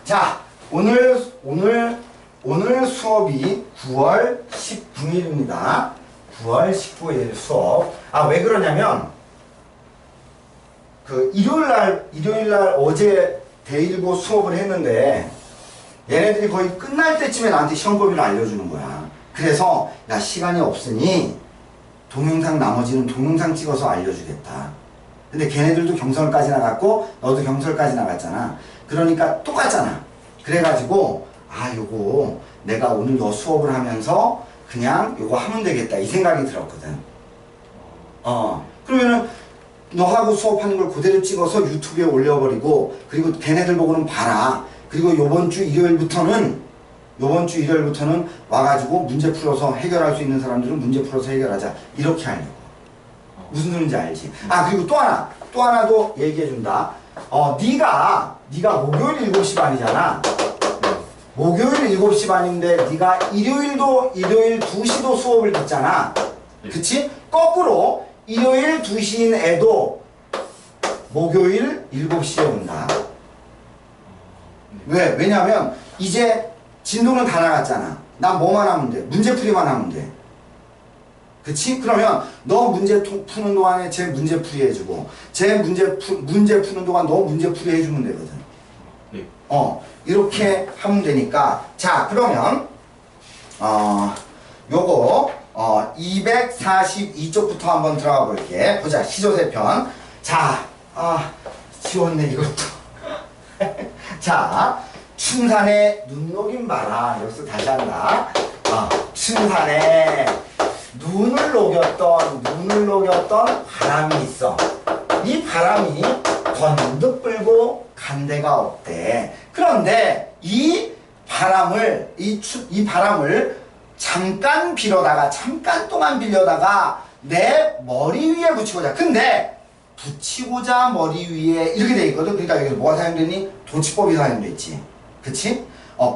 자, 오늘 수업이 9월 19일입니다. 9월 19일 수업. 아, 왜 그러냐면, 일요일날 어제 대일고 수업을 했는데, 얘네들이 거의 끝날 때쯤에 나한테 시험 범위를 알려주는 거야. 그래서, 야, 시간이 없으니, 동영상 나머지는 동영상 찍어서 알려주겠다. 근데 걔네들도 경설까지 나갔고, 너도 경설까지 나갔잖아. 그러니까 똑같잖아. 그래가지고, 요거 내가 오늘 너 수업을 하면서 그냥 요거 하면 되겠다. 이 생각이 들었거든. 그러면은 너하고 수업하는 걸 그대로 찍어서 유튜브에 올려버리고, 그리고 걔네들 보고는 봐라. 그리고 요번 주 일요일부터는 와가지고 문제 풀어서 해결할 수 있는 사람들은 문제 풀어서 해결하자. 이렇게 하려고. 무슨 소린지 알지? 그리고 또 하나도 얘기해준다. 네가 목요일 7시 반이잖아. 목요일 7시 반인데 네가 일요일 2시도 수업을 듣잖아. 그치? 거꾸로 일요일 2시인 애도 목요일 7시에 온다. 왜? 왜냐면 이제 진도는 다 나갔잖아. 난 뭐만 하면 돼? 문제풀이만 하면 돼. 그치? 그러면 너 문제 푸는 동안에 쟤 문제풀이 해주고, 쟤 문제 푸는 동안 너 문제풀이 해주면 되거든. 네. 이렇게 하면 되니까. 자, 그러면 요거 242쪽부터 한번 들어가 볼게. 보자. 시조세편. 자, 지웠네 이것도. 자, 춘산에 눈 녹인 바람. 여기서 다시 한다. 춘산에 눈을 녹였던 바람이 있어. 이 바람이 건득 불고 간데가 없대. 그런데 이 바람을 잠깐 동안 빌려다가 내 머리 위에 붙이고자. 근데 붙이고자 머리 위에 이렇게 돼 있거든. 그러니까 여기서 뭐가 사용되니? 도치법이 사용됐지. 그치?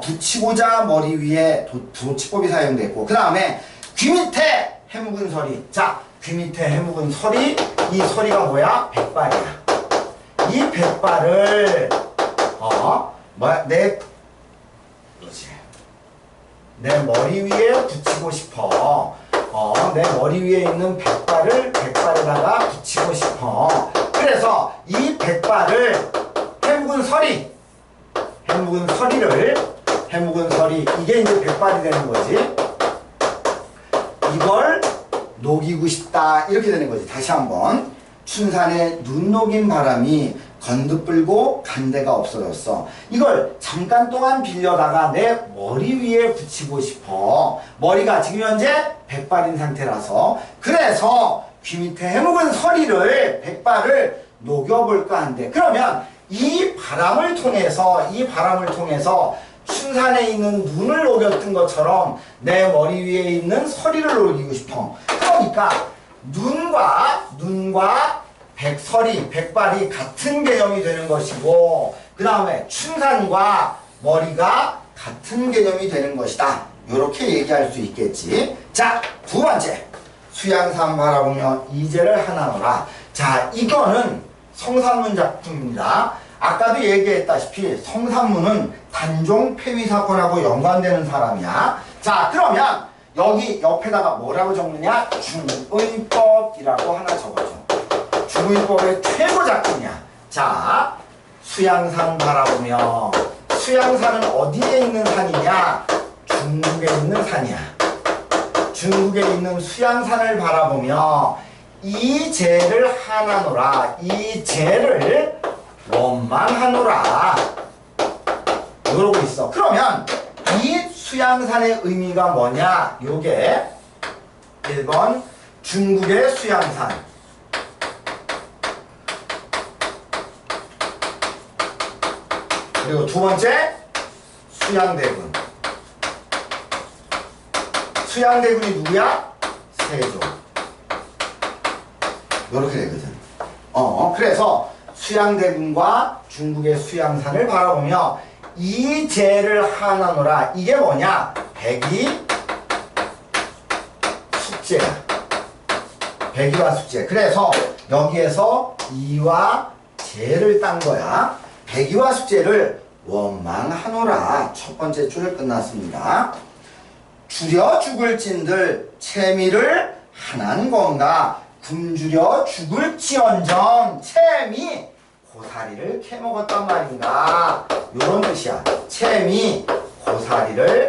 붙이고자 머리 위에 도치법이 사용됐고, 그 다음에 귀 밑에 해묵은 서리. 자, 귀 밑에 해묵은 서리. 이 서리가 뭐야? 백발이야. 이 백발을 내 머리 위에 붙이고 싶어. 내 머리 위에 있는 백발에다가 붙이고 싶어. 그래서 이 백발을 해묵은 서리, 이게 이제 백발이 되는 거지. 이걸 녹이고 싶다. 이렇게 되는 거지. 다시 한번. 춘산에 눈 녹인 바람이 건득 불고 간데가 없어졌어. 이걸 잠깐 동안 빌려다가 내 머리 위에 붙이고 싶어. 머리가 지금 현재 백발인 상태라서. 그래서 귀 밑에 해묵은 서리를, 백발을 녹여볼까 한데, 그러면 이 바람을 통해서 춘산에 있는 눈을 녹였던 것처럼 내 머리 위에 있는 서리를 녹이고 싶어. 그러니까 눈과 백발이 같은 개념이 되는 것이고, 그 다음에 춘산과 머리가 같은 개념이 되는 것이다. 이렇게 얘기할 수 있겠지. 자, 두 번째. 수양산 바라보며 이제를 하나노라. 자, 이거는 성산문 작품입니다. 아까도 얘기했다시피 성산문은 단종 폐위 사건하고 연관되는 사람이야. 자, 그러면 여기 옆에다가 뭐라고 적느냐? 중의법이라고 하나 적어줘. 중의법의 최고 작품이야. 자, 수양산 바라보며. 수양산은 어디에 있는 산이냐? 중국에 있는 산이야. 중국에 있는 수양산을 바라보며 이 재를 하나노라. 이 재를 원망하노라. 이러고 있어. 그러면 이 수양산의 의미가 뭐냐? 요게 1번 중국의 수양산, 그리고 두 번째 수양대군. 수양대군이 누구야? 세종. 이렇게 되거든. 그래서 수양대군과 중국의 수양산을 바라보며 이 재를 하나노라. 이게 뭐냐? 백이 숙제야. 백이와 숙제. 그래서 여기에서 이와 재를 딴 거야. 백이와 숙제를 원망하노라. 첫 번째 줄 끝났습니다. 줄여 죽을 찐들 채미를 하난 건가 굶주려 죽을지언정 채미 고사리를 캐먹었단 말인가 요런 뜻이야. 채미 고사리를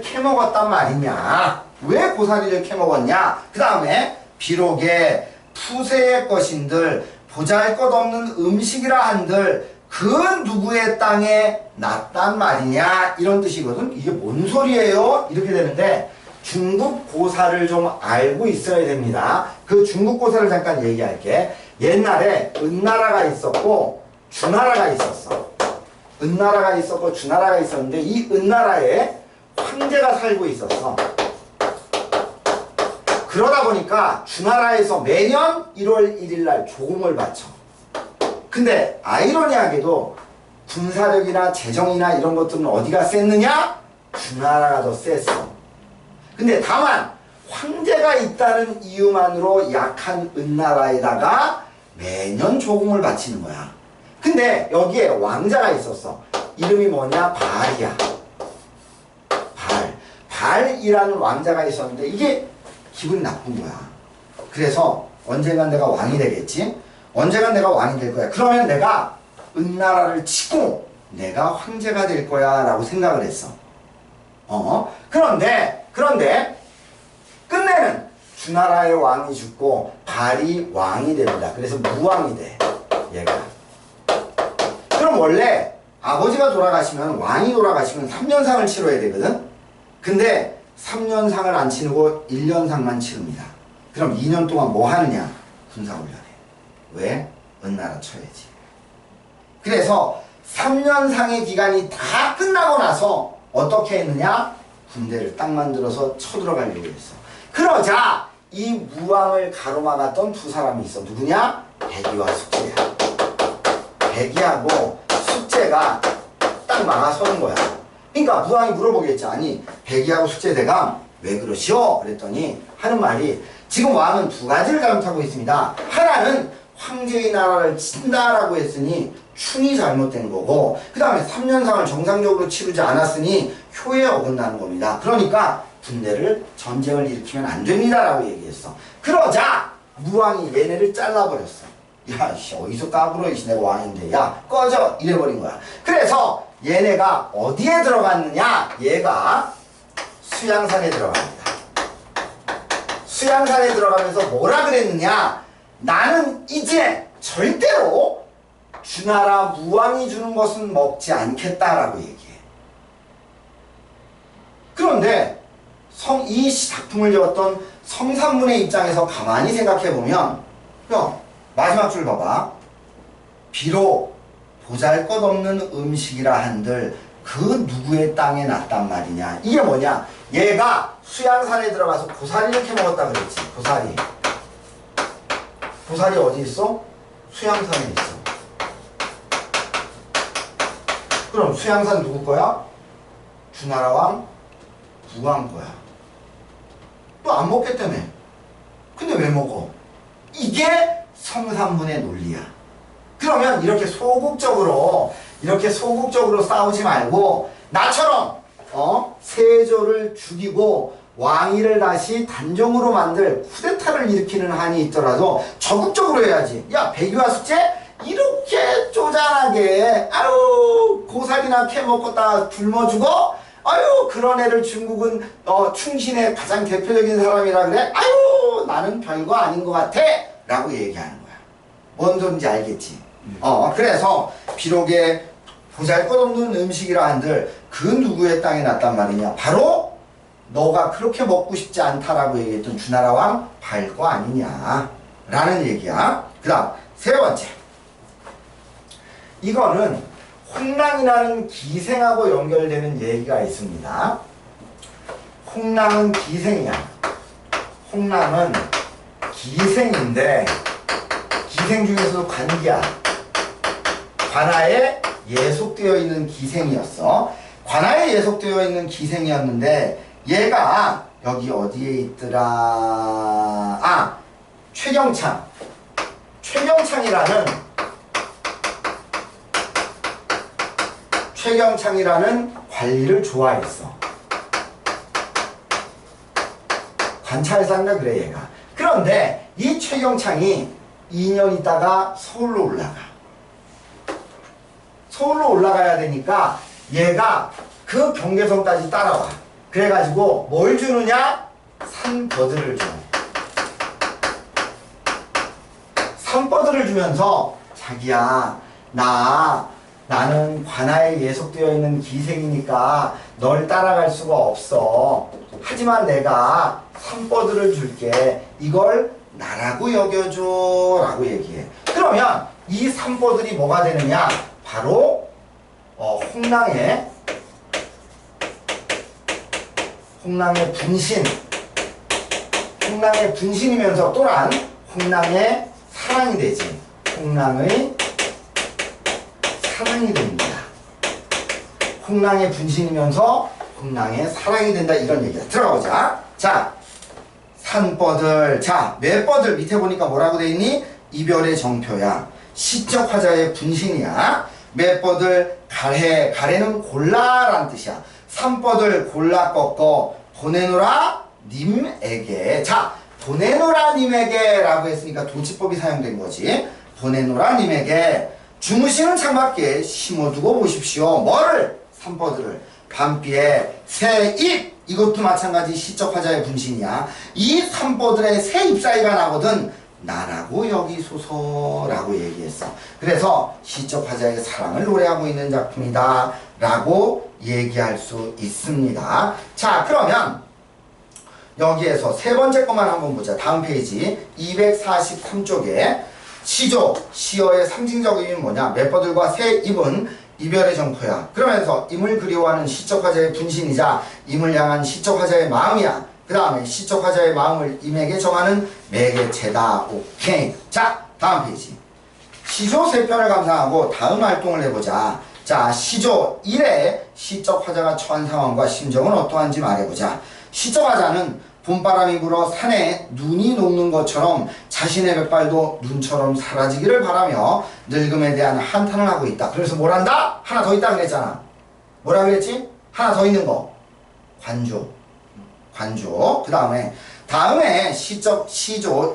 캐먹었단 말이냐. 왜 고사리를 캐먹었냐. 그 다음에 비록에 푸세의 것인들 보잘것없는 음식이라 한들 그 누구의 땅에 났단 말이냐 이런 뜻이거든. 이게 뭔 소리예요? 이렇게 되는데 중국 고사를 좀 알고 있어야 됩니다. 그 중국 고사를 잠깐 얘기할게. 옛날에 은나라가 있었고 주나라가 있었어. 은나라가 있었고 주나라가 있었는데 이 은나라에 황제가 살고 있었어. 그러다 보니까 주나라에서 매년 1월 1일 날 조공을 바쳐. 근데 아이러니하게도 군사력이나 재정이나 이런 것들은 어디가 셌느냐? 주나라가 더 셌어. 근데 다만 황제가 있다는 이유만으로 약한 은나라에다가 매년 조공을 바치는 거야. 근데 여기에 왕자가 있었어. 이름이 뭐냐? 발이야. 발이라는 왕자가 있었는데 이게 기분이 나쁜 거야. 그래서 언젠간 내가 왕이 되겠지? 언젠간 내가 왕이 될 거야. 그러면 내가 은나라를 치고 내가 황제가 될 거야 라고 생각을 했어. 그런데 끝내는 주나라의 왕이 죽고 발이 왕이 됩니다. 그래서 무왕이 돼. 얘가. 그럼 원래 아버지가 돌아가시면 왕이 돌아가시면 3년상을 치러야 되거든. 근데 3년상을 안 치르고 1년상만 치릅니다. 그럼 2년 동안 뭐 하느냐? 군사훈련해. 왜? 은나라 쳐야지. 그래서 3년상의 기간이 다 끝나고 나서 어떻게 했느냐? 군대를 딱 만들어서 쳐들어가려고 했어. 그러자 이 무왕을 가로막았던 두 사람이 있어. 누구냐? 백이와 숙제야. 백이하고 숙제가 딱 막아서는 거야. 그러니까 무왕이 물어보겠지. 아니 백이하고 숙제대감 왜 그러시오? 그랬더니 하는 말이 지금 왕은 두 가지를 잘못하고 있습니다. 하나는 황제의 나라를 친다라고 했으니 충이 잘못된 거고 그 다음에 3년상을 정상적으로 치르지 않았으니 효에 어긋나는 겁니다. 그러니까 군대를 전쟁을 일으키면 안 됩니다 라고 얘기했어. 그러자 무왕이 얘네를 잘라버렸어. 야 씨, 어디서 까불어 이씨 내가 왕인데 야 꺼져 이래버린 거야. 그래서 얘네가 어디에 들어갔느냐. 얘가 수양산에 들어갑니다. 수양산에 들어가면서 뭐라 그랬느냐. 나는 이제 절대로 주나라 무왕이 주는 것은 먹지 않겠다라고 얘기해. 그런데 이 작품을 적었던 성산문의 입장에서 가만히 생각해보면 야 마지막 줄 봐봐. 비록 보잘것없는 음식이라 한들 그 누구의 땅에 났단 말이냐. 이게 뭐냐. 얘가 수양산에 들어가서 고사리를 캐먹었다 그랬지. 고사리 어디 있어? 수양산에 있어. 그럼 수양산 누구 거야? 주나라 왕 무왕 거야. 또 안 먹겠다며. 근데 왜 먹어? 이게 성산문의 논리야. 그러면 이렇게 소극적으로 싸우지 말고 나처럼 세조를 죽이고 왕위를 다시 단종으로 만들 쿠데타를 일으키는 한이 있더라도 적극적으로 해야지. 야 백이와 숙제 이렇게 쪼잔하게 아유 고사리나 캐먹고 다 굶어주고 아유 그런 애를 중국은 충신의 가장 대표적인 사람이라 그래. 아유 나는 별거 아닌 것 같아 라고 얘기하는 거야. 뭔 소린지 알겠지. 그래서 비록에 보잘것없는 음식이라 한들 그 누구의 땅에 났단 말이냐. 바로 너가 그렇게 먹고 싶지 않다라고 얘기했던 주나라 왕 발거 아니냐 라는 얘기야. 그 다음 세 번째, 이거는 홍랑이라는 기생하고 연결되는 얘기가 있습니다. 홍랑은 기생이야. 홍랑은 기생인데 기생 중에서도 관기야. 관아에 예속되어 있는 기생이었어. 관아에 예속되어 있는 기생이었는데 얘가 여기 어디에 있더라. 최경창이라는 최경창이라는 관리를 좋아했어. 관찰사인가 그래 얘가. 그런데 이 최경창이 2년 있다가 서울로 올라가. 서울로 올라가야 되니까 얘가 그 경계선까지 따라와. 그래가지고 뭘 주느냐? 산버드를 줘. 산버드를 주면서 자기야 나는 관아에 예속되어 있는 기생이니까 널 따라갈 수가 없어. 하지만 내가 산버드를 줄게. 이걸 나라고 여겨줘 라고 얘기해. 그러면 이 산버들이 뭐가 되느냐? 바로 홍랑의 분신. 홍랑의 분신이면서 또한 홍랑의 사랑이 되지. 홍랑의 사랑이 됩니다. 홍랑의 분신이면서 홍랑의 사랑이 된다 이런 얘기야. 들어가보자. 자, 산버들. 자, 맷버들 밑에 보니까 뭐라고 돼 있니? 이별의 정표야. 시적 화자의 분신이야. 맷버들 가래. 가래는 골라란 뜻이야. 산버들 골라 꺾어 보내노라 님에게. 자, 보내노라 님에게 라고 했으니까 도치법이 사용된 거지. 보내노라 님에게 주무시는 창밖에 심어두고 보십시오. 뭐를? 산버들을. 밤비에 새 잎. 이것도 마찬가지 시적 화자의 분신이야. 이 산버들의 새 잎사이가 나거든 나라고 여기소서라고 얘기했어. 그래서 시적 화자의 사랑을 노래하고 있는 작품이다 라고 얘기할 수 있습니다. 자, 그러면 여기에서 세 번째 것만 한번 보자. 다음 페이지 243쪽에 시조, 시어의 상징적 의미는 뭐냐? 맷버들과 새 잎은 이별의 정표야. 그러면서 임을 그리워하는 시적 화자의 분신이자 임을 향한 시적 화자의 마음이야. 그 다음에 시적 화자의 마음을 임에게 정하는 매개체다. 오케이. 자, 다음 페이지. 시조 세 편을 감상하고 다음 활동을 해보자. 자, 시조 1에 시적 화자가 처한 상황과 심정은 어떠한지 말해보자. 시적 화자는 봄바람이 불어 산에 눈이 녹는 것처럼 자신의 백발도 눈처럼 사라지기를 바라며 늙음에 대한 한탄을 하고 있다. 그래서 뭘 한다? 하나 더 있다 그랬잖아. 뭐라 그랬지? 하나 더 있는 거. 관조. 그 다음에 시조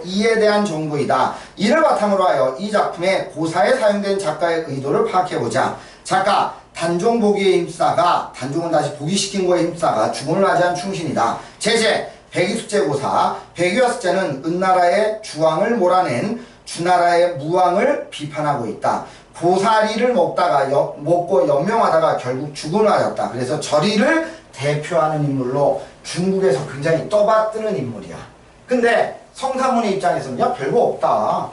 2에 대한 정보이다. 이를 바탕으로 하여 이 작품의 고사에 사용된 작가의 의도를 파악해보자. 작가 단종보기의 힘싸가, 단종은 다시 보기시킨 거에 힘싸가 죽음을 맞이한 충신이다. 제재 백이숙제고사. 백이와 숙제는 은나라의 주왕을 몰아낸 주나라의 무왕을 비판하고 있다. 고사리를 먹고 연명하다가 결국 죽음을 맞았다. 그래서 저리를 대표하는 인물로 중국에서 굉장히 떠받드는 인물이야. 근데 성사문의 입장에서는 야 별거 없다.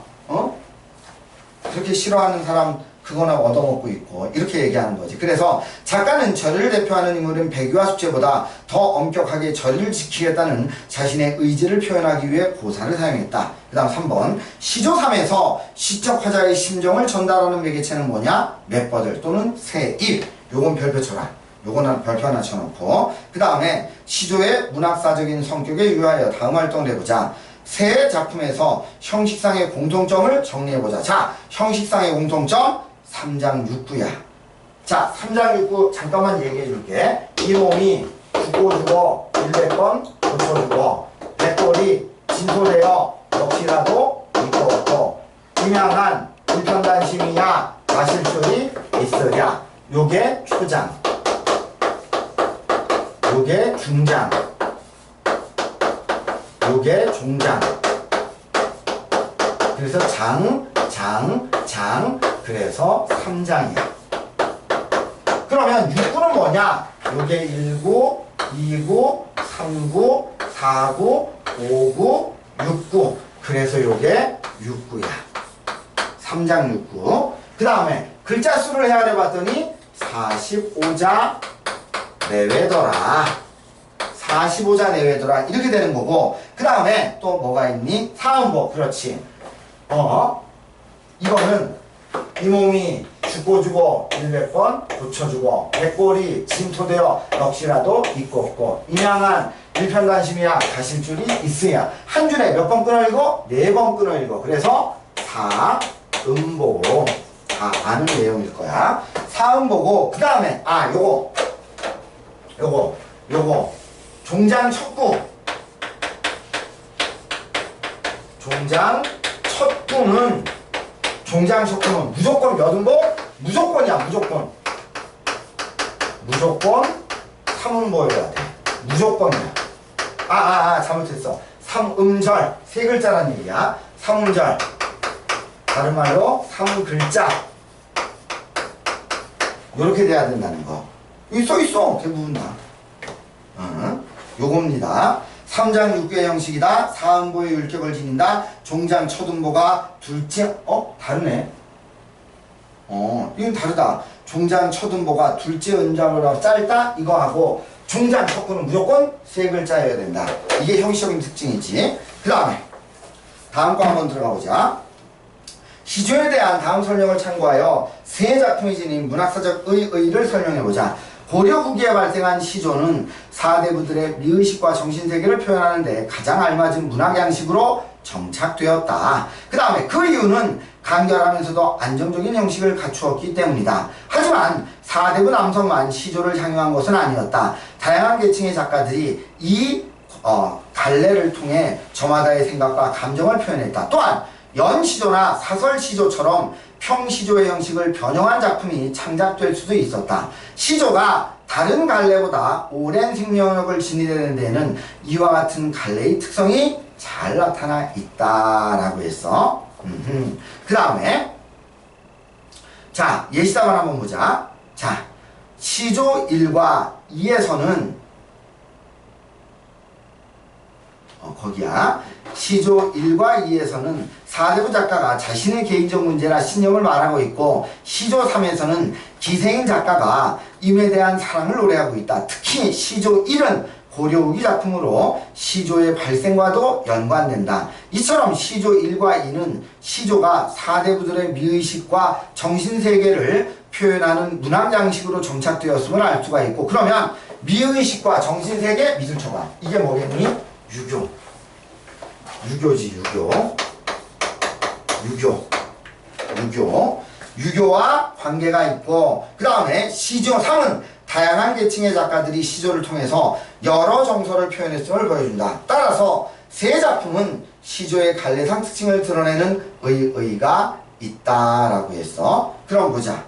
그렇게 싫어하는 사람 그거나 얻어먹고 있고 이렇게 얘기하는 거지. 그래서 작가는 저리를 대표하는 인물인 백유와 숙제보다 더 엄격하게 저리를 지키겠다는 자신의 의지를 표현하기 위해 고사를 사용했다. 그 다음 3번 시조 3에서 시적 화자의 심정을 전달하는 매개체는 뭐냐? 맷버들 또는 새잎. 요건 별표 쳐라. 요거는 별표 하나 쳐놓고 그 다음에 시조의 문학사적인 성격에 유의하여 다음 활동을 해보자. 새 작품에서 형식상의 공통점을 정리해보자. 자, 형식상의 공통점 3장 6구야. 자, 3장 6구 잠깐만 얘기해줄게. 이 몸이 죽고 일백번 고쳐주고 백골이 진소되어 역시라도 있고 없고 유명한 일편단심이야 마실줄이 있으랴. 요게 초장, 요게 중장, 요게 종장. 그래서 장, 그래서 3장이야. 그러면 6구는 뭐냐? 요게 1구, 2구, 3구, 4구, 5구, 6구. 그래서 요게 6구야. 3장 6구. 그 다음에 글자 수를 해야 돼 봤더니 45자 내외더라. 45자 내외더라. 이렇게 되는 거고, 그 다음에 또 뭐가 있니? 사음보. 그렇지. 이거는 이 몸이 죽고 일백번 고쳐주고 백골이 진토되어 역시라도 있고 없고 임양한 일편단심이야 가실줄이 있으야. 한 줄에 몇 번 끊어 읽어? 4번 끊어 읽어. 그래서 사음보. 다 아는 내용일 거야. 사음 보고 그 다음에 요거 종장 첫 구는 무조건 몇 음보? 무조건이야. 무조건 3음보여야 돼. 무조건이야. 잘못했어. 3음절 세 글자란 얘기야. 3음절 다른 말로 3글자 요렇게 돼야 된다는 거. 여기 써있어. 대부분 다. 요겁니다. 3장 6개 형식이다. 사음보의 율격을 지닌다. 종장 첫음보가 둘째 다르네. 이건 다르다. 종장 첫음보가 둘째 음절보다 짧다. 이거하고 종장 첫구는 무조건 세 글자여야 된다. 이게 형식적인 특징이지. 그 다음에 다음 거 한번 들어가 보자. 시조에 대한 다음 설명을 참고하여 세 작품이 지닌 문학사적 의의를 설명해보자. 고려 후기에 발생한 시조는 사대부들의 미의식과 정신세계를 표현하는 데 가장 알맞은 문학 양식으로 정착되었다. 그 다음에 그 이유는 간결하면서도 안정적인 형식을 갖추었기 때문이다. 하지만 사대부 남성만 시조를 향유한 것은 아니었다. 다양한 계층의 작가들이 이 갈래를 통해 저마다의 생각과 감정을 표현했다. 또한 연시조나 사설시조처럼 평시조의 형식을 변형한 작품이 창작될 수도 있었다. 시조가 다른 갈래보다 오랜 생명력을 지니는 데는 이와 같은 갈래의 특성이 잘 나타나 있다라고 했어. 그 다음에 자 예시답안 한번 보자. 자 시조 1과 2에서는 거기야. 시조 1과 2에서는 사대부 작가가 자신의 개인적 문제나 신념을 말하고 있고 시조 3에서는 기생인 작가가 임에 대한 사랑을 노래하고 있다. 특히 시조 1은 고려 후기 작품으로 시조의 발생과도 연관된다. 이처럼 시조 1과 2는 시조가 사대부들의 미의식과 정신세계를 표현하는 문학 양식으로 정착되었음을 알 수가 있고, 그러면 미의식과 정신세계 미술처가 이게 뭐겠니? 유교지. 유교와 관계가 있고, 그 다음에 시조 3은 다양한 계층의 작가들이 시조를 통해서 여러 정서를 표현했음을 보여준다. 따라서 세 작품은 시조의 갈래상 특징을 드러내는 의의가 있다라고 했어. 그럼 보자.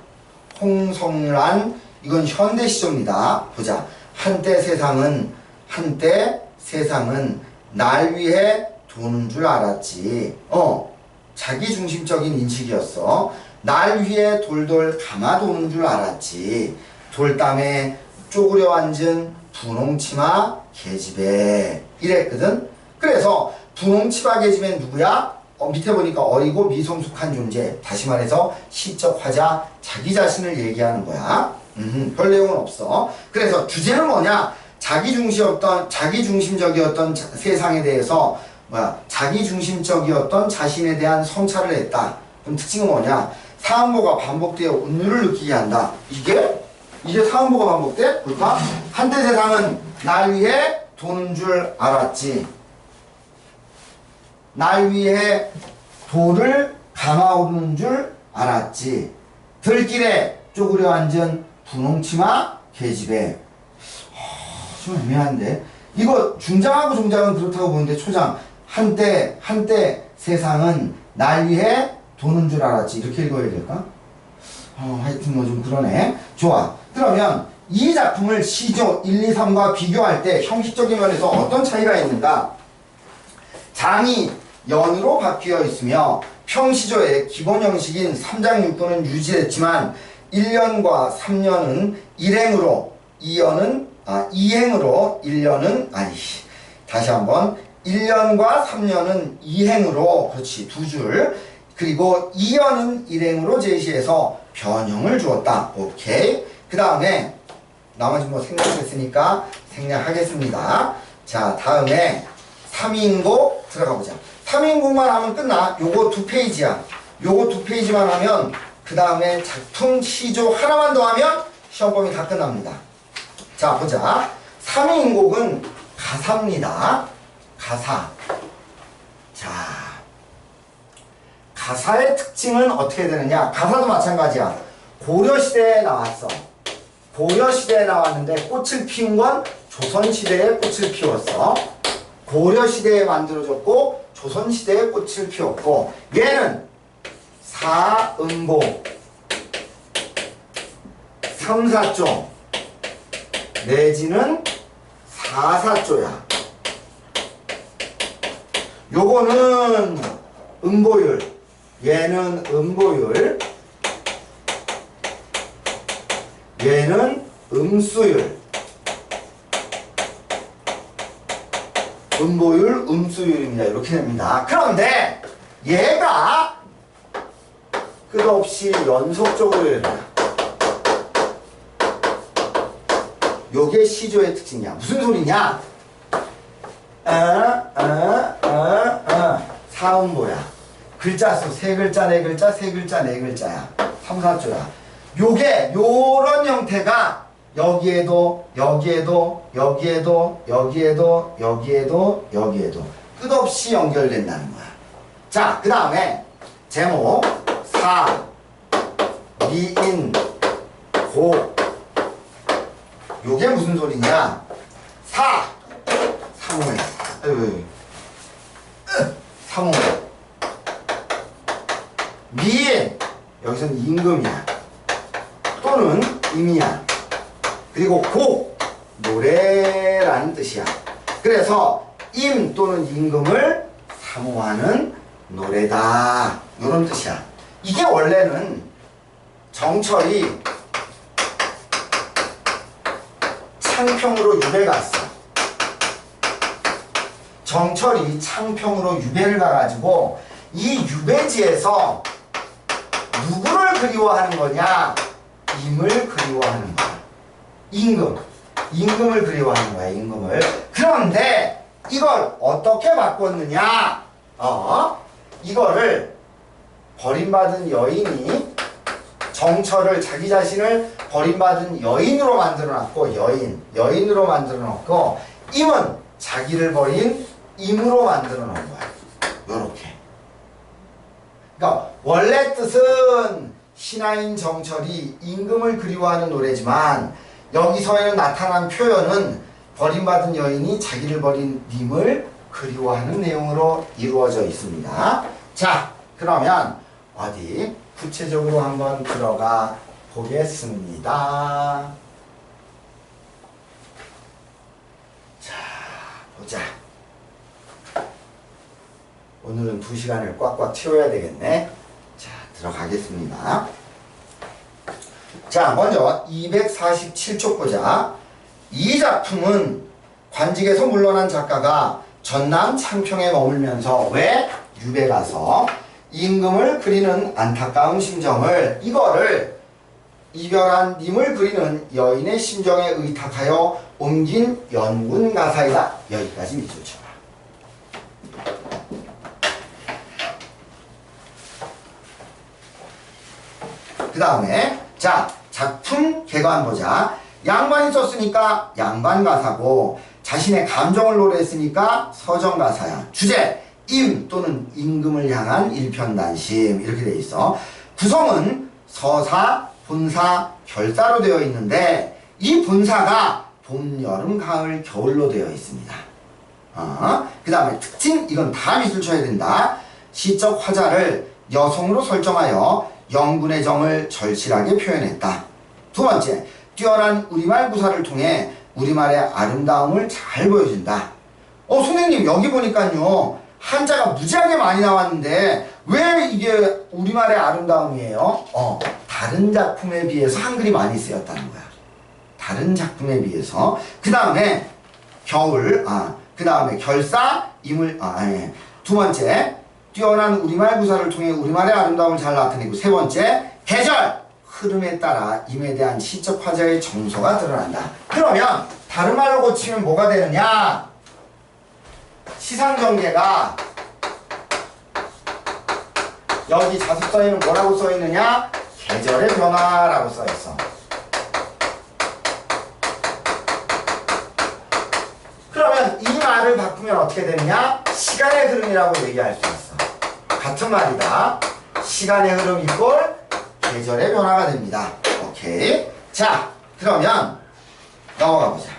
홍성란, 이건 현대 시조입니다. 보자. 한때 세상은 날 위해 도는 줄 알았지. 자기중심적인 인식이었어. 날 위해 돌돌 감아 도는 줄 알았지. 돌담에 쪼그려 앉은 분홍치마 계집애 이랬거든. 그래서 분홍치마 계집애는 누구야? 밑에 보니까 어리고 미성숙한 존재. 다시 말해서 시적 화자, 자기 자신을 얘기하는 거야. 별 내용은 없어. 그래서 주제는 뭐냐? 자기중심적이었던 세상에 대해서 자기중심적이었던 자신에 대한 성찰을 했다. 그럼 특징은 뭐냐? 사음보가 반복되어 운율을 느끼게 한다. 이게 사음보가 반복돼? 볼까? 한때 세상은 날 위해 도는 줄 알았지. 날 위해 돌을 감아오르는 줄 알았지. 들길에 쪼그려 앉은 분홍치마 계집애. 좀 애매한데. 이거 중장하고 종장은 그렇다고 보는데 초장. 한때 세상은 날 위해 도는 줄 알았지. 이렇게 읽어야 될까? 하여튼 뭐 좀 그러네. 좋아. 그러면 이 작품을 시조 1, 2, 3과 비교할 때 형식적인 면에서 어떤 차이가 있는가? 장이 연으로 바뀌어 있으며 평시조의 기본 형식인 3장 6구는 유지됐지만 1년과 3년은 일행으로 2행으로 1년은 다시 한번 1년과 3년은 2행으로 그렇지 두 줄 그리고 2년은 1행으로 제시해서 변형을 주었다. 오케이. 그 다음에 나머지 뭐 생략했으니까 생략하겠습니다. 자 다음에 3인곡 들어가 보자. 3인곡만 하면 끝나. 요거 2페이지야. 요거 2페이지만 하면 그 다음에 작품 시조 하나만 더 하면 시험범위 다 끝납니다. 자 보자. 3인곡은 가사입니다. 가사. 자 가사의 특징은 어떻게 되느냐? 가사도 마찬가지야. 고려시대에 나왔어. 고려시대에 나왔는데 꽃을 피운 건 조선시대에 꽃을 피웠어. 고려시대에 만들어졌고 조선시대에 꽃을 피웠고 얘는 사음보 3, 4조 내지는 4, 4조야. 요거는 음보율, 얘는 음보율, 얘는 음수율. 음보율, 음수율입니다. 이렇게 됩니다. 그런데 얘가 끝없이 연속적으로 일어나. 요게 시조의 특징이야. 무슨 소리냐? 사음보야. 글자 수 세 글자, 네 글자, 세 글자, 네 글자야. 3, 4조야. 요게 요런 형태가 여기에도 여기에도 여기에도 여기에도 여기에도 여기에도 끝없이 연결된다는 거야. 자, 그 다음에 제목 사, 미인, 고. 요게 무슨 소리냐? 사, 사모해. 사모해. 미인, 여기서는 임금이야. 또는 임이야. 그리고 곡, 노래라는 뜻이야. 그래서 임 또는 임금을 사모하는 노래다. 이런 뜻이야. 이게 원래는 정철이 창평으로 유배 갔어. 정철이 창평으로 유배를 가가지고 이 유배지에서 누구를 그리워하는 거냐? 임을 그리워하는 거야. 임금을 그리워하는 거야. 임금을. 그런데 이걸 어떻게 바꿨느냐? 이거를 버림받은 여인이 정철을 자기 자신을 버림받은 여인으로 만들어놨고 여인으로 만들어놨고 임은 자기를 버린 임으로 만들어놓은 거야. 요렇게. 그러니까 원래 뜻은 신하인 정철이 임금을 그리워하는 노래지만 여기서에는 나타난 표현은 버림받은 여인이 자기를 버린 임을 그리워하는 내용으로 이루어져 있습니다. 자, 그러면 어디 구체적으로 한번 들어가 보겠습니다. 자, 보자. 오늘은 2시간을 꽉꽉 채워야 되겠네. 자, 들어가겠습니다. 자, 먼저 247쪽 보자. 이 작품은 관직에서 물러난 작가가 전남 창평에 머물면서 왜 유배 가서 임금을 그리는 안타까운 심정을 이거를 이별한 님을 그리는 여인의 심정에 의탁하여 옮긴 연군 가사이다. 여기까지 밑줄 쳐봐. 그 다음에 자, 작품 개관 보자. 양반이 썼으니까 양반 가사고 자신의 감정을 노래했으니까 서정 가사야. 주제 임 또는 임금을 향한 일편단심 이렇게 돼 있어. 구성은 서사, 본사, 결사로 되어 있는데 이 본사가 봄, 여름, 가을, 겨울로 되어 있습니다. 그 다음에 특징 이건 다 밑줄 쳐야 된다. 시적 화자를 여성으로 설정하여 영군의 정을 절실하게 표현했다. 두 번째, 뛰어난 우리말 구사를 통해 우리말의 아름다움을 잘 보여준다. 선생님 여기 보니까요 한자가 무지하게 많이 나왔는데 왜 이게 우리말의 아름다움이에요? 다른 작품에 비해서 한글이 많이 쓰였다는 거야. 다른 작품에 비해서. 그 다음에 겨울, 그 다음에 결사, 임을, 두 번째, 뛰어난 우리말 구사를 통해 우리말의 아름다움을 잘 나타내고 세 번째, 계절, 흐름에 따라 임에 대한 시적 화자의 정서가 드러난다. 그러면 다른 말로 고치면 뭐가 되느냐? 시상전개가 여기 자습서에는 뭐라고 써있느냐? 계절의 변화라고 써있어. 그러면 이 말을 바꾸면 어떻게 되느냐? 시간의 흐름이라고 얘기할 수 있어. 같은 말이다. 시간의 흐름 이꼴 계절의 변화가 됩니다. 오케이. 자, 그러면 넘어가 보자.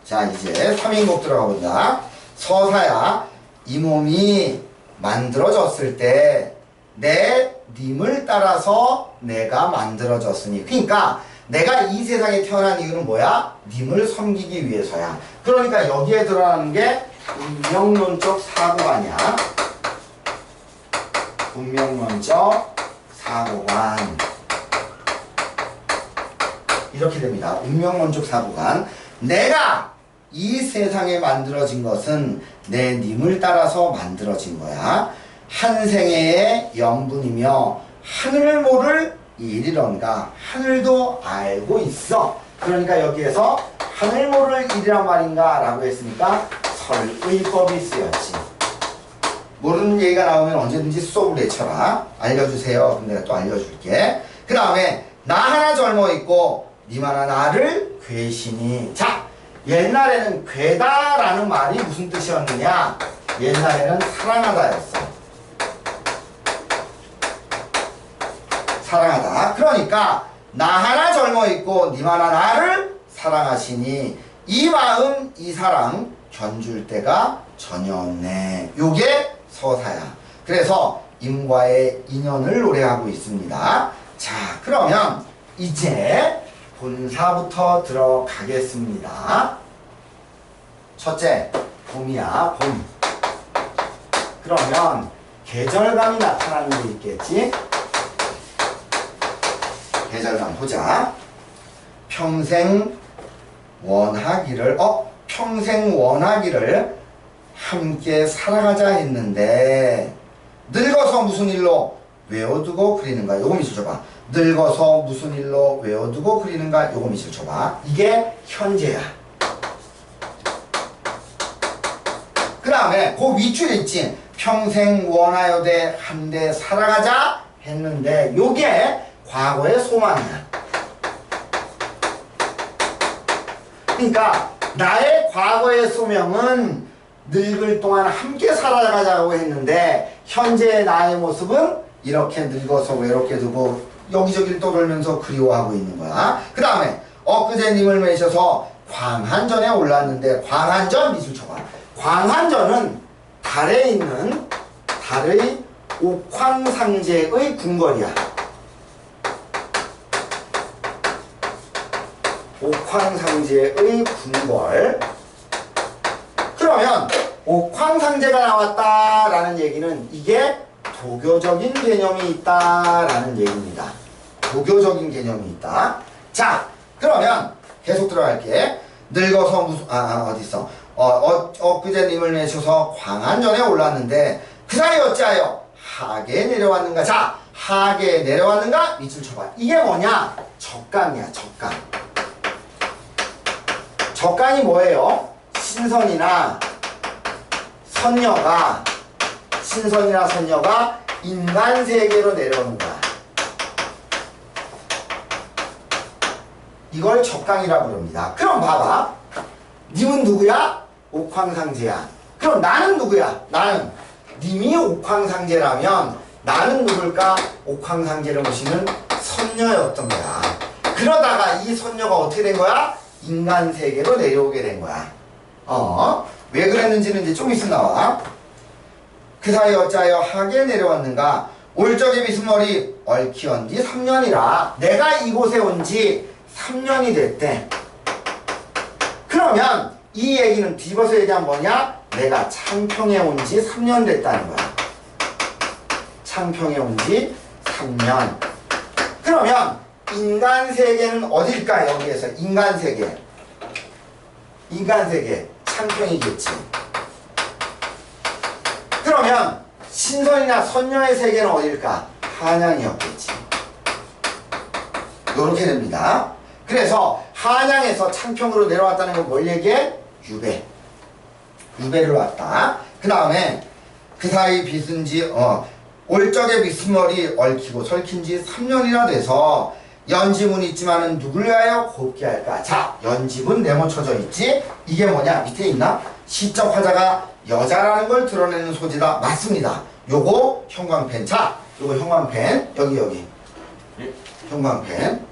자, 이제 3인곡 들어가 본다. 서사야, 이 몸이 만들어졌을 때 내 님을 따라서 내가 만들어졌으니. 그러니까 내가 이 세상에 태어난 이유는 뭐야? 님을 섬기기 위해서야. 그러니까 여기에 들어가는 게 운명론적 사고관이야. 운명론적 사고관. 이렇게 됩니다. 운명론적 사고관. 내가 이 세상에 만들어진 것은 내 님을 따라서 만들어진 거야. 한 생애의 영분이며 하늘을 모를 일이런가. 하늘도 알고 있어. 그러니까 여기에서 하늘 모를 일이란 말인가 라고 했으니까 설의법이 쓰였지. 모르는 얘기가 나오면 언제든지 수업을 내쳐라. 알려주세요. 그럼 내가 또 알려줄게. 그 다음에 나 하나 젊어 있고 님 하나 나를 괴시니. 자, 옛날에는 괴다라는 말이 무슨 뜻이었느냐? 옛날에는 사랑하다였어. 사랑하다. 그러니까 나 하나 젊어 있고 님 하나 나를 사랑하시니 이 마음 이 사랑 견줄 때가 전혀 없네. 요게 서사야. 그래서 임과의 인연을 노래하고 있습니다. 자, 그러면 이제 본사부터 들어가겠습니다. 첫째, 봄이야. 봄. 그러면 계절감이 나타나는 게 있겠지? 계절감 보자. 평생 원하기를 평생 원하기를 함께 살아가자 했는데 늙어서 무슨 일로 외워두고 그리는가. 요거 미술 줘봐. 늙어서 무슨 일로 외워두고 그리는가. 요거 미술 줘봐. 이게 현재야. 그 다음에 그 윗줄 있지. 평생 원하여대 한데 살아가자 했는데 요게 과거의 소망이야. 그러니까 나의 과거의 소명은 늙을 동안 함께 살아가자고 했는데 현재의 나의 모습은 이렇게 늙어서 외롭게 두고 여기저기를 떠돌면서 그리워하고 있는 거야. 그 다음에 엊그제 님을 매셔서 광한전에 올랐는데 광한전 미술 쳐봐. 광한전은 달에 있는 달의 옥황상제의 궁궐이야. 옥황상제의 궁궐. 그러면 옥황상제가 나왔다라는 얘기는 이게 도교적인 개념이 있다라는 얘기입니다. 도교적인 개념이 있다. 자, 그러면 계속 들어갈게. 늙어서 무슨 어딨어? 엊그제 님을 내셔서 광안전에 올랐는데 그 사이 어찌하여 하계에 내려왔는가. 자, 하계에 내려왔는가? 밑줄 쳐봐. 이게 뭐냐? 적강이야. 적강. 적강이 뭐예요? 신선이나 선녀가 인간 세계로 내려오는 거야. 이걸 적강이라고 부릅니다. 그럼 봐봐. 님은 누구야? 옥황상제야. 그럼 나는 누구야? 나는 님이 옥황상제라면 나는 누굴까? 옥황상제를 모시는 선녀였던 거야. 그러다가 이 선녀가 어떻게 된 거야? 인간 세계로 내려오게 된 거야. 왜 그랬는지는 이제 좀 있으면 나와. 그 사이 어찌하여 하계에 내려왔는가. 올적의 비스머리 얽히언 지 3년이라. 내가 이곳에 온 지 3년이 됐대. 그러면 이 얘기는 뒤집어서 얘기하면 뭐냐? 내가 창평에 온 지 3년 됐다는 거야. 창평에 온 지 3년. 그러면 인간 세계는 어딜까? 여기에서 인간 세계. 인간 세계 창평이겠지. 그러면 신선이나 선녀의 세계는 어딜까? 한양이었겠지. 요렇게 됩니다. 그래서 한양에서 창평으로 내려왔다는 건 뭘 얘기해? 유배. 유배를 왔다. 그 다음에 그 사이 빚은지 올적의 빗머리 얽히고 설킨 지 3년이나 돼서 연지문 있지만은 누굴 위하여 곱게 할까? 자, 연지문 네모쳐져 있지? 이게 뭐냐? 밑에 있나? 시적 화자가 여자라는 걸 드러내는 소지다. 맞습니다. 요거 형광펜. 자, 요거 형광펜. 여기. 예. 형광펜.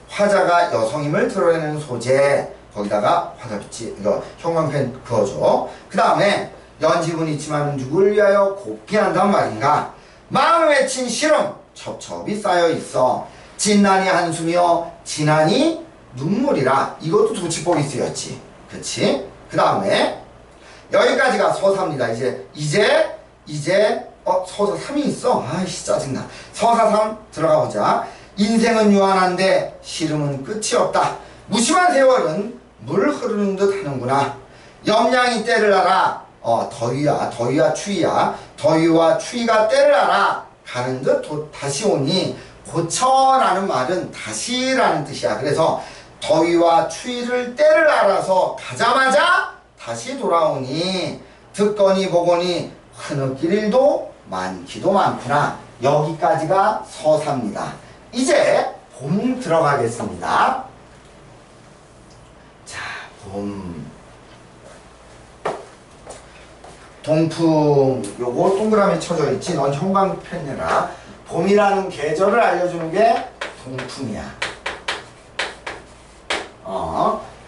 화자가 여성임을 드러내는 소재. 거기다가 화자빛이, 이거 형광펜 그어줘. 그 다음에 연집은 있지만 누굴 위하여 곱게 한단 말인가. 마음을 맺힌 시름 첩첩이 쌓여 있어. 진난이 한숨이여 진한이 눈물이라. 이것도 도치법이 쓰였지. 그치? 그 다음에 여기까지가 서사입니다. 이제 서사 3이 있어. 아이씨 짜증나. 서사 3 들어가 보자. 인생은 유한한데 시름은 끝이 없다. 무심한 세월은 물 흐르는 듯 하는구나. 염량이 때를 알아. 더위와 추위야. 더위와 추위가 때를 알아 가는 듯 다시 오니. 고쳐라는 말은 다시라는 뜻이야. 그래서 더위와 추위를 때를 알아서 가자마자 다시 돌아오니. 듣거니 보거니 흐느낄 일도 많기도 많구나. 여기까지가 서사입니다. 이제 봄 들어가겠습니다. 자, 봄. 동풍. 요거 동그라미 쳐져 있지. 넌 형광펜 내라. 봄이라는 계절을 알려주는 게 동풍이야.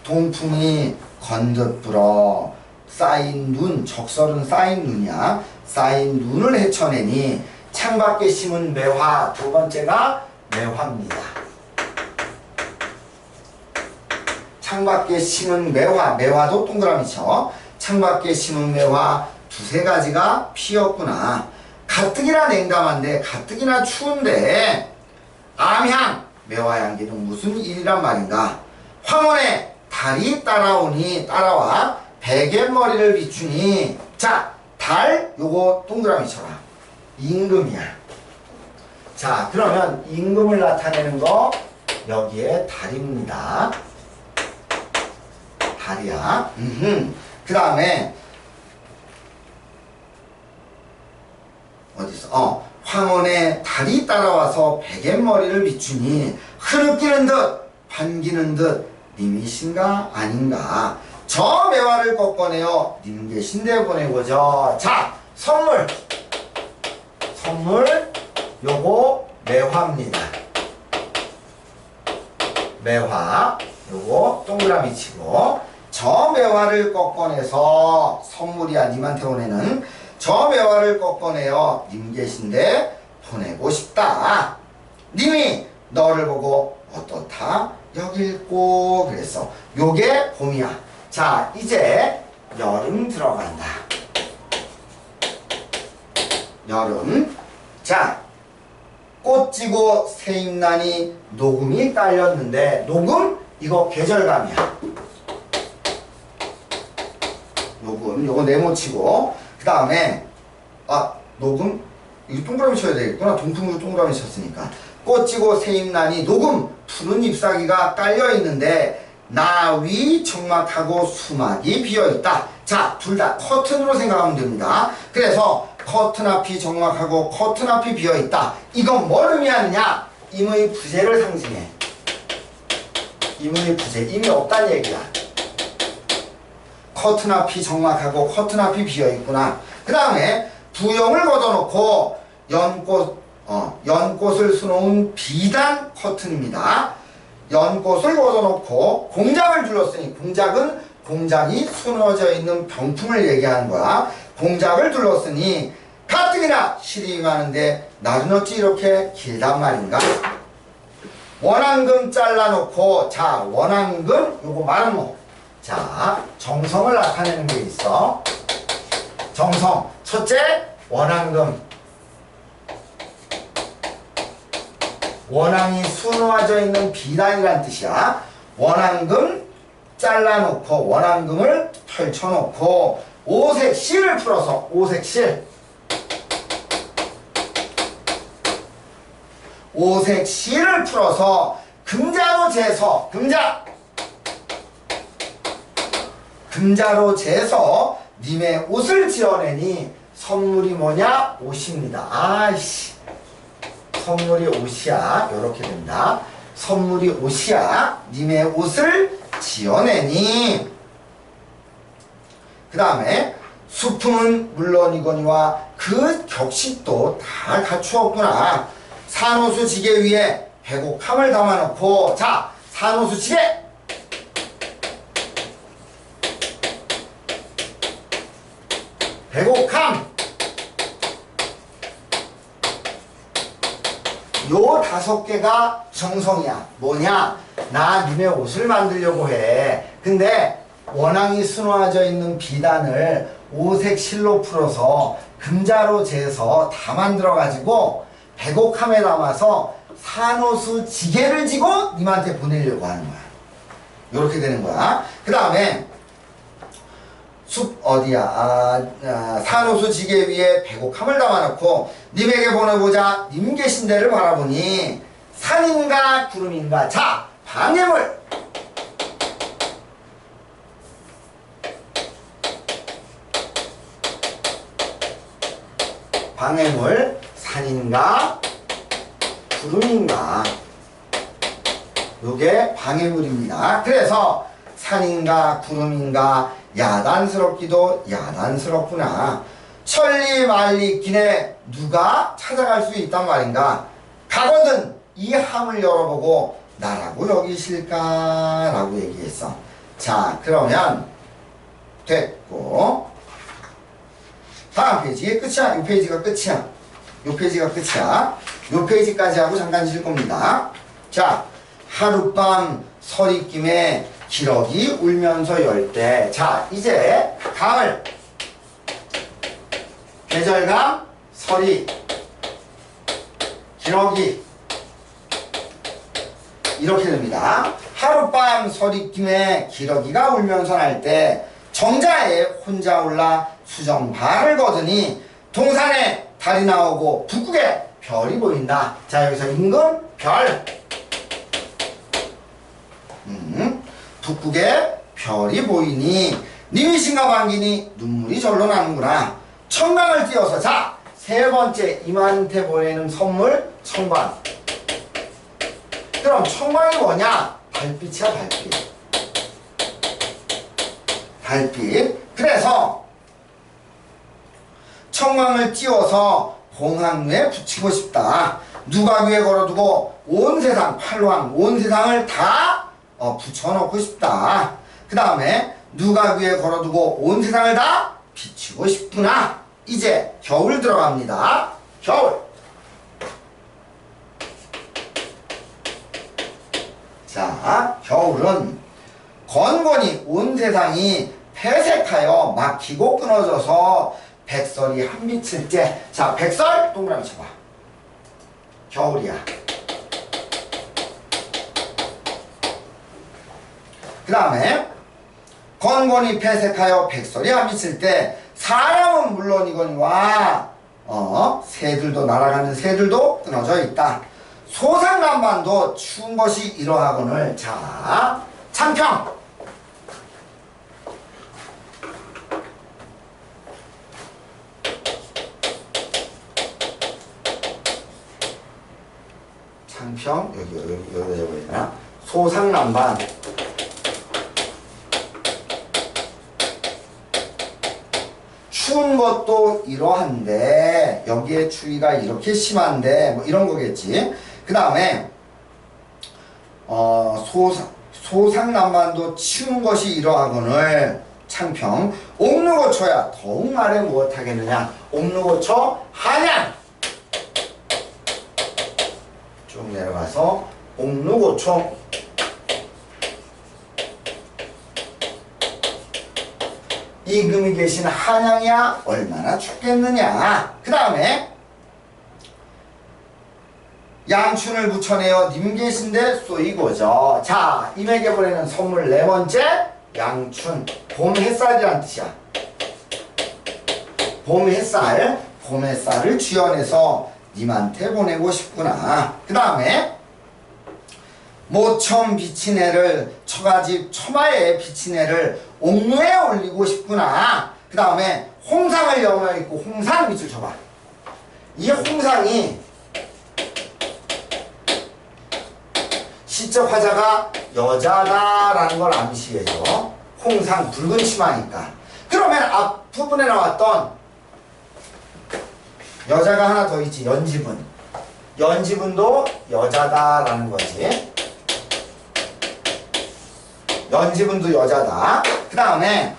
동풍이 건듯 불어 쌓인 눈. 적설은 쌓인 눈이야. 쌓인 눈을 헤쳐내니. 창밖에 심은 매화. 두 번째가 매화입니다. 창밖에 심은 매화. 매화도 동그라미 쳐. 창밖에 심은 매화 두세 가지가 피었구나. 가뜩이나 냉담한데, 가뜩이나 추운데 암향 매화 향기는 무슨 일이란 말인가. 황혼에 달이 따라와 베갯머리를 비추니. 자, 달 요거 동그라미 쳐라. 임금이야. 자, 그러면 임금을 나타내는 거 여기에 달입니다. 달이야. 그 다음에 어디서? 황혼에 달이 따라와서 베갯머리를 비추니. 흐느끼는 듯 반기는 듯 님이신가 아닌가. 저 매화를 꺾어내어 님 계신데 보내고죠. 자, 선물 요거 매화입니다. 매화 요거 동그라미 치고. 저 매화를 꺾어내서 선물이야. 님한테 보내는. 저 매화를 꺾어내어 님 계신데 보내고 싶다. 님이 너를 보고 어떻다 여길꼬 그랬어. 요게 봄이야. 자, 이제 여름 들어간다. 여름. 자, 꽃 지고 새잎나니 녹음이 딸렸는데. 녹음 이거 계절감이야. 녹음 요거 네모치고. 그 다음에 녹음 이거 동그라미 쳐야 되겠구나. 동풍으로 동그라미 쳤으니까. 꽃 지고 새잎나니 녹음 푸른 잎사귀가 깔려있는데 나위 적막하고 수막이 비어있다. 자, 둘 다 커튼으로 생각하면 됩니다. 그래서 커튼 앞이 적막하고 커튼 앞이 비어있다. 이건 뭘 의미하느냐? 임의 부재를 상징해. 임의 부재. 임이 없다는 얘기야. 커튼 앞이 적막하고 커튼 앞이 비어있구나. 그 다음에 부용을 걷어놓고 연꽃을 수놓은 비단 커튼입니다. 연꽃을 걷어놓고 공작을 둘렀으니. 공작은 공작이 수놓아져 있는 병풍을 얘기하는 거야. 공작을 둘렀으니 가뜩이나 실이 많은데 날은 어찌 이렇게 길단 말인가. 원앙금 잘라놓고. 자, 원앙금 요거 말은 뭐. 자, 정성을 나타내는 게 있어. 정성. 첫째, 원앙금. 원앙이 수놓아져 있는 비단이란 뜻이야. 원앙금 잘라놓고, 원앙금을 펼쳐놓고, 오색 실을 풀어서. 오색 실. 오색 실을 풀어서 금자로 재서. 금자로 재서 님의 옷을 지어내니. 선물이 뭐냐? 옷입니다. 아이씨, 선물이 옷이야. 요렇게 된다. 선물이 옷이야. 님의 옷을 지어내니. 그 다음에 수품은 물론이거니와 그 격식도 다 갖추었구나. 산호수 지게 위에 백옥함을 담아놓고, 자, 산호수 지게! 백옥함! 요 5개가 정성이야. 뭐냐? 나 니네 옷을 만들려고 해. 근데 원앙이 수놓아져 있는 비단을 오색 실로 풀어서 금자로 재서 다 만들어가지고 백옥함에 담아서 산호수 지게를 지고 님한테 보내려고 하는 거야. 요렇게 되는 거야. 그 다음에 산호수 지게 위에 백옥함을 담아놓고 님에게 보내보자. 님 계신 데를 바라보니 산인가 구름인가. 자, 방해물. 방해물, 산인가 구름인가. 요게 방해물입니다. 그래서 산인가 구름인가 야단스럽기도 야단스럽구나. 천리 만리 기내 누가 찾아갈 수 있단 말인가. 가거든 이 함을 열어보고 나라고 여기실까 라고 얘기했어. 자, 그러면 됐고 다음 페이지 끝이야. 이 페이지가 끝이야. 이 페이지가 끝이야. 이 페이지까지 하고 잠깐 쉴 겁니다. 자, 하룻밤 서리김에 기러기 울면서 열 때. 자, 이제 가을, 계절감, 서리, 기러기 이렇게 됩니다. 하룻밤 서리김에 기러기가 울면서 날 때 정자에 혼자 올라 수정발을 거두니 동산에 달이 나오고 북극에 별이 보인다. 자, 여기서 임금 별. 북극에 별이 보이니 님이신가 반기니 눈물이 절로 나는구나. 청광을 띄어서, 자, 세 번째 임한테 보내는 선물 청광. 그럼 청광이 뭐냐? 달빛이야, 달빛. 달빛. 그래서 청광을 띄워서 봉황루에 붙이고 싶다. 누가 위에 걸어두고 온 세상, 팔로왕 온 세상을 다 붙여놓고 싶다. 그 다음에 누가 위에 걸어두고 온 세상을 다 비추고 싶구나. 이제 겨울 들어갑니다. 겨울. 자, 겨울은 건건이 온 세상이 폐색하여 막히고 끊어져서 백설이 한 미칠 때. 자, 백설 동그라미 쳐봐. 겨울이야. 그 다음에 건건이 폐색하여 백설이 안 미칠 때 사람은 물론이거니와 새들도 날아가는 새들도 끊어져 있다. 소상간반도 추운 것이 이러하거늘. 자, 창평. 창평 여기다 적어야 되나? 소상난반. 추운 것도 이러한데 여기에 추위가 이렇게 심한데 뭐 이런 거겠지. 그 다음에 소상난반도 추운 것이 이러하거늘. 창평. 옥루고초야 더욱 말해 무엇하겠느냐. 옥루고초 한양. 쭉 내려가서 옥루고초. 이금이 계신 한양이야 얼마나 춥겠느냐. 그 다음에 양춘을 붙여내어 님 계신데 쏘이고죠. 자, 임에게 보내는 선물 네 번째 양춘. 봄 햇살이란 뜻이야. 봄 햇살. 봄 햇살을 쥐어내서 님한테 보내고 싶구나. 그 다음에 모처음 비친 해를 처가집 처마에 비친 해를 옥루에 올리고 싶구나. 그 다음에 홍상을 염려 있고 홍상 밑줄 쳐봐. 이 홍상이 시적 화자가 여자다라는 걸 암시해줘. 홍상 붉은 치마니까. 그러면 부분에 나왔던 여자가 하나 더 있지. 연지분. 연지분도 여자다라는 거지. 연지분도 여자다. 그 다음에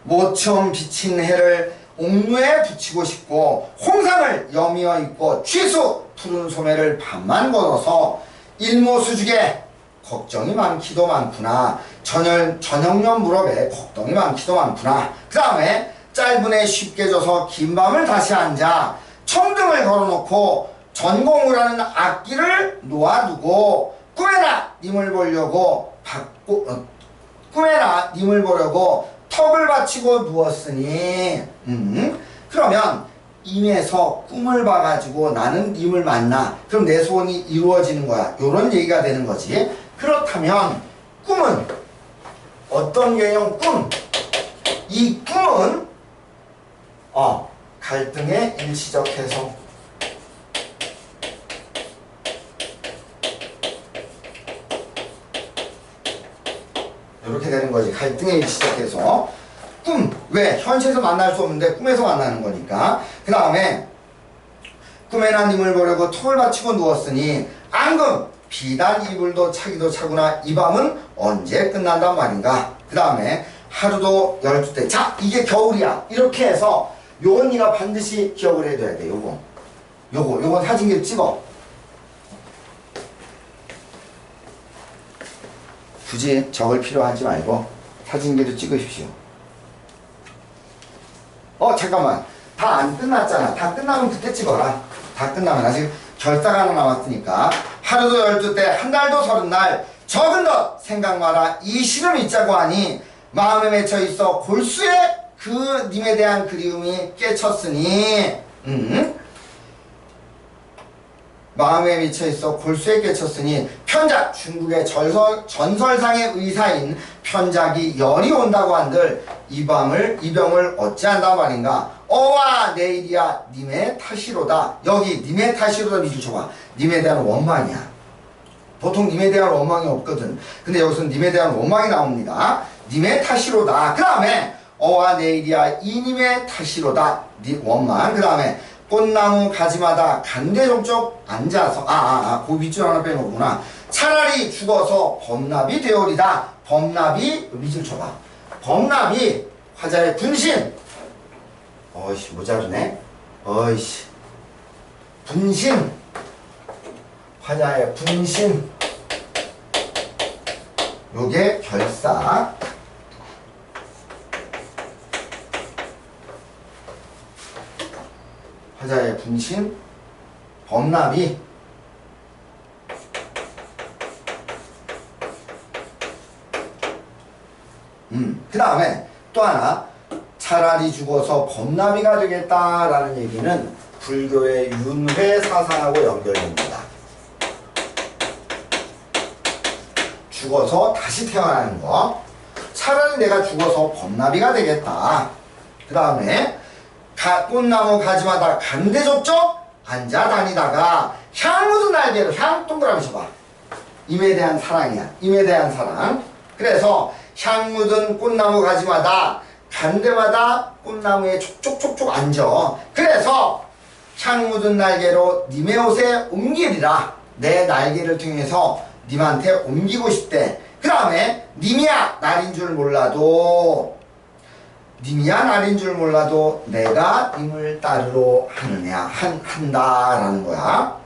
모처음 비친 해를 옥류에 붙이고 싶고 홍상을 여미어 입고 취수 푸른 소매를 반만 걸어서 일모수죽에 걱정이 많기도 많구나. 저녁년 무렵에 걱정이 많기도 많구나. 그 다음에 짧은 애 쉽게 져서 긴 밤을 다시 앉아 청등을 걸어놓고 전공우라는 악기를 놓아두고 꿈에나 님을 보려고 턱을 받치고 누웠으니 그러면 임에서 꿈을 봐가지고 나는 님을 만나. 그럼 내 소원이 이루어지는 거야. 요런 얘기가 되는 거지. 그렇다면 꿈은 어떤 개념 꿈? 이 꿈은 갈등의 일시적 해소. 이렇게 되는 거지. 갈등의 일시적 해소. 꿈. 왜? 현실에서 만날 수 없는데 꿈에서 만나는 거니까. 그 다음에 꿈에나 님을 보려고 턱을 받치고 누웠으니 앙금 비단 이불도 차기도 차구나. 이 밤은 언제 끝난단 말인가. 그 다음에 하루도 12대. 자, 이게 겨울이야. 이렇게 해서 요건 네가 반드시 기억을 해둬야 돼. 요건 사진기를 찍어. 굳이 적을 필요하지 말고 사진기를 찍으십시오. 잠깐만. 다 안 끝났잖아. 다 끝나면 그때 찍어라. 다 끝나면. 아직 결사가 하나 남았으니까. 하루도 12대, 한 달도 30날. 적은 것 생각 마라. 이 시름 있자고 하니 마음에 맺혀 있어 골수에 그 님에 대한 그리움이 깨쳤으니 마음에 미쳐있어 골수에 깨쳤으니 편작 중국의 전설상의 의사인 편작이 열이 온다고 한들 이 병을 어찌한단 말인가. 어와 내일이야 님의 탓이로다. 여기 님의 탓이로다 밑줄 쳐봐. 님에 대한 원망이야. 보통 님에 대한 원망이 없거든. 근데 여기서는 님에 대한 원망이 나옵니다. 님의 탓이로다. 그 다음에 어와 내일이야 이님의 탓이로다. 원망. 그 다음에 꽃나무 가지마다 간대종쪽 앉아서 그 밑줄 하나 빼놓구나. 차라리 죽어서 범납이 되오리다. 범납이 밑줄 쳐봐. 범납이 화자의 분신. 어이씨 모자르네. 어이씨 분신. 화자의 분신. 요게 결사. 화자의 분신, 범납이. 그 다음에 또 하나. 차라리 죽어서 범납이가 되겠다라는 얘기는 불교의 윤회 사상하고 연결됩니다. 죽어서 다시 태어나는 거. 차라리 내가 죽어서 범납이가 되겠다. 그 다음에 꽃나무 가지마다 간대족적 앉아 다니다가 향 묻은 날개로 향 동그라미 쳐봐. 임에 대한 사랑이야. 임에 대한 사랑. 그래서 향 묻은 꽃나무 가지마다 간대마다 꽃나무에 촉촉촉촉 앉아. 그래서 향 묻은 날개로 님의 옷에 옮기리라. 내 날개를 통해서 님한테 옮기고 싶대. 그 다음에 님이야 날인 줄 몰라도 내가 님을 따르러 한다라는 거야.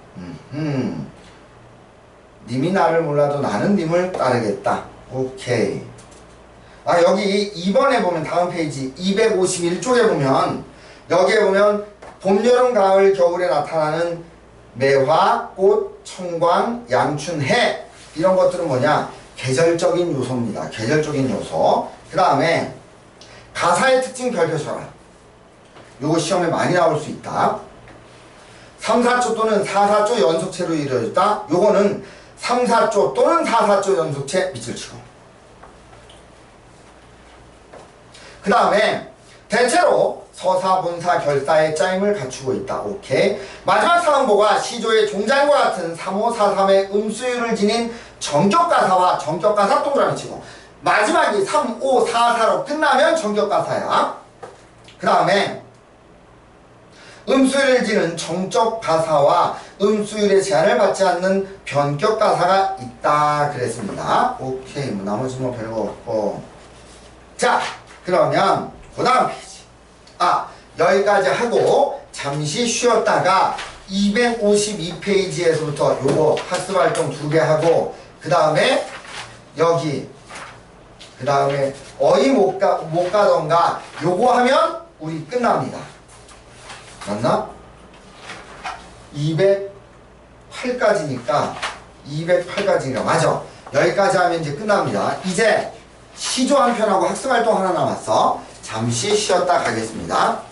님이 나를 몰라도 나는 님을 따르겠다. 오케이. 여기 2번에 보면 다음 페이지 251쪽에 보면 여기에 보면 봄, 여름, 가을, 겨울에 나타나는 매화, 꽃, 청광, 양춘, 해 이런 것들은 뭐냐? 계절적인 요소입니다. 계절적인 요소. 그 다음에 가사의 특징 별표 쳐라. 요거 시험에 많이 나올 수 있다. 3, 4조 또는 4, 4조 연속체로 이루어졌다. 요거는 3, 4조 또는 4, 4조 연속체 밑을 치고. 그 다음에 대체로 서사, 본사, 결사의 짜임을 갖추고 있다. 오케이. 마지막 사음보가 시조의 종장과 같은 3, 5, 4, 3의 음수율을 지닌 정격가사와 정격가사 동그라미 치고 마지막이 3, 5, 4, 4로 끝나면 정격가사야. 그 다음에 음수율을 지는 정적 가사와 음수율의 제한을 받지 않는 변격 가사가 있다 그랬습니다. 오케이, 뭐 나머지 뭐 별거 없고. 자, 그러면 그 다음 페이지. 여기까지 하고 잠시 쉬었다가 252페이지에서부터 요거 학습활동 2개 하고, 그 다음에 여기, 그 다음에 어이 못 가던가 요거 하면 우리 끝납니다. 맞나? 208까지니까 맞아. 여기까지 하면 이제 끝납니다. 이제 시조 한 편하고 학습활동 하나 남았어. 잠시 쉬었다 가겠습니다.